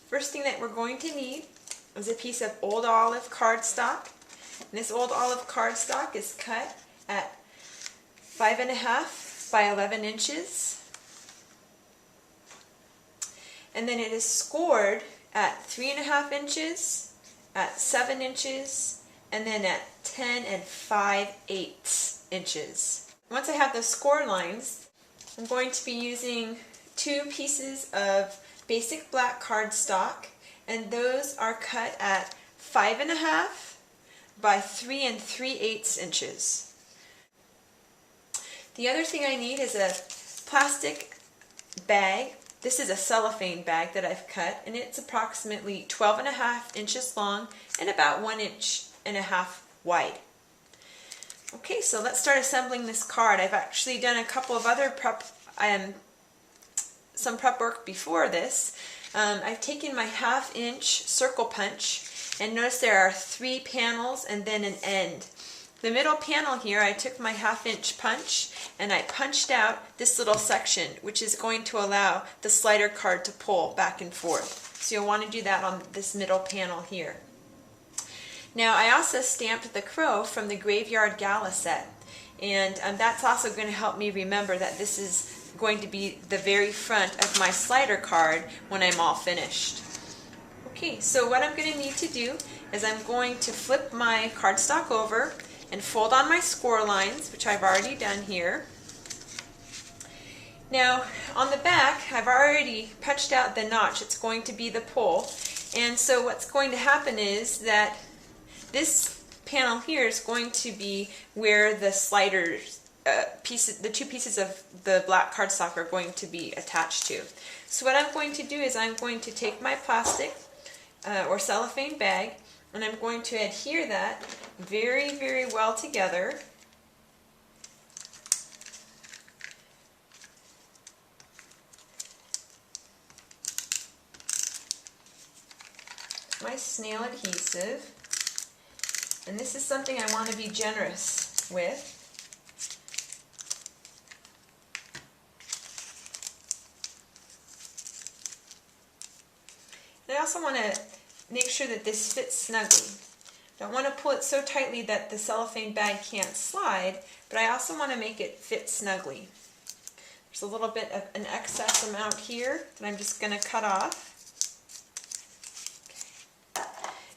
First thing that we're going to need is a piece of old olive cardstock. And this old olive cardstock is cut at 5.5 by 11 inches. And then it is scored at 3.5 inches, at 7 inches, and then at 10 5/8 inches. Once I have the score lines, I'm going to be using 2 pieces of basic black cardstock, and those are cut at 5.5 by 3 3/8 inches. The other thing I need is a plastic bag. This is a cellophane bag that I've cut, and it's approximately 12.5 inches long and about 1.5 inches wide. Okay, so let's start assembling this card. I've actually done a couple of other some prep work before this. I've taken my 1/2 inch circle punch, and notice there are 3 panels and then an end. The middle panel here, I took my 1/2 inch punch and I punched out this little section, which is going to allow the slider card to pull back and forth. So you'll want to do that on this middle panel here. Now I also stamped the crow from the Graveyard Gala set, and that's also going to help me remember that this is going to be the very front of my slider card when I'm all finished. Okay, so what I'm going to need to do is I'm going to flip my cardstock over and fold on my score lines, which I've already done here. Now on the back, I've already punched out the notch. It's going to be the pull, and so what's going to happen is that this panel here is going to be where the sliders the 2 pieces of the black cardstock are going to be attached to. So what I'm going to do is I'm going to take my plastic or cellophane bag, and I'm going to adhere that very, very well together. My snail adhesive, and this is something I want to be generous with. And I also want to make sure that this fits snugly. Don't want to pull it so tightly that the cellophane bag can't slide, but I also want to make it fit snugly. There's a little bit of an excess amount here that I'm just going to cut off.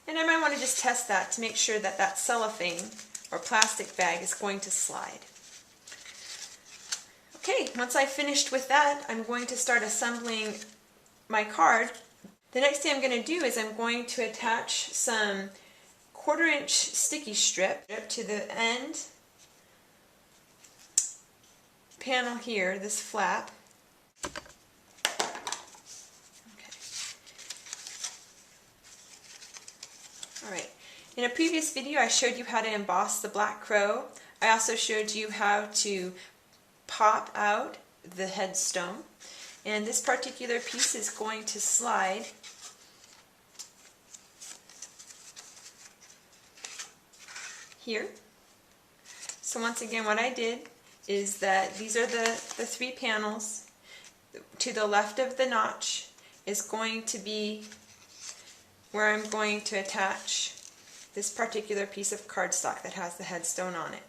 And I might want to just test that to make sure that that cellophane or plastic bag is going to slide. Okay, once I've finished with that, I'm going to start assembling my card. The next thing I'm going to do is I'm going to attach some 1/4 inch sticky strip to the end panel here, this flap. Okay. Alright, in a previous video I showed you how to emboss the black crow. I also showed you how to pop out the headstone. And this particular piece is going to slide here. So once again, what I did is that these are the 3 panels. To the left of the notch is going to be where I'm going to attach this particular piece of cardstock that has the headstone on it.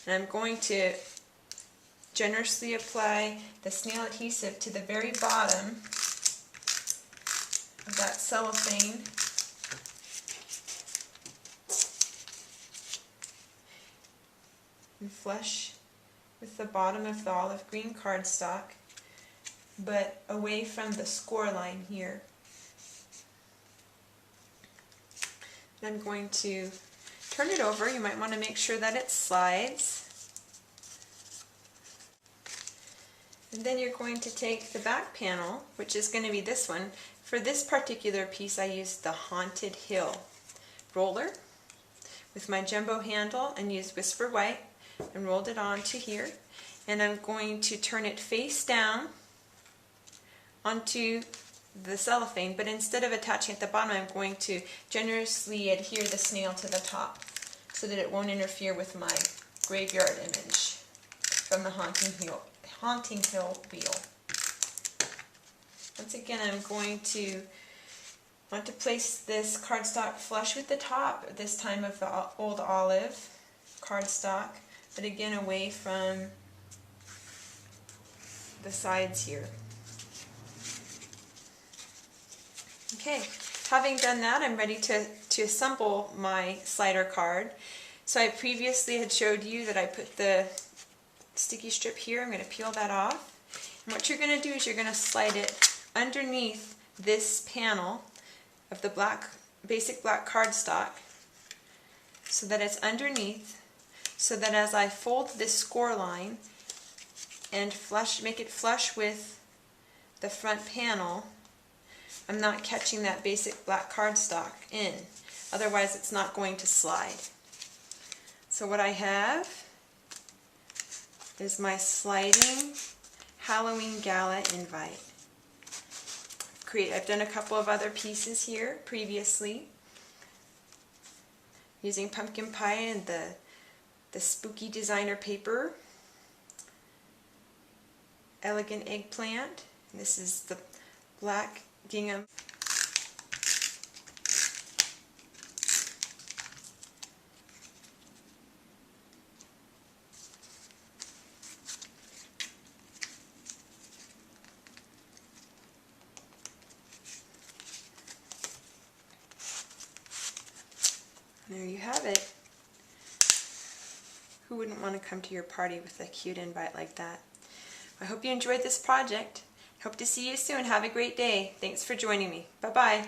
And I'm going to generously apply the snail adhesive to the very bottom of that cellophane. And flush with the bottom of the olive green cardstock, but away from the score line here. And I'm going to turn it over. You might want to make sure that it slides. And then you're going to take the back panel, which is going to be this one. For this particular piece I used the Haunted Hill roller with my jumbo handle and used Whisper White and rolled it onto here. And I'm going to turn it face down onto the cellophane, but instead of attaching at the bottom, I'm going to generously adhere the snail to the top so that it won't interfere with my graveyard image from the Haunting Hill wheel. Once again, I'm going to I want to place this cardstock flush with the top, this time of the old olive cardstock, but again away from the sides here. Okay, having done that, I'm ready to assemble my slider card. So I previously had showed you that I put the sticky strip here. I'm going to peel that off. And what you're going to do is you're going to slide it underneath this panel of the basic black cardstock so that it's underneath, so that as I fold this score line and make it flush with the front panel, I'm not catching that basic black cardstock in. Otherwise it's not going to slide. So what I have is my sliding Halloween Gala invite. I've done a couple of other pieces here previously using pumpkin pie and the spooky designer paper, elegant eggplant, and this is the black gingham. There you have it. Who wouldn't want to come to your party with a cute invite like that? I hope you enjoyed this project. Hope to see you soon. Have a great day. Thanks for joining me. Bye-bye.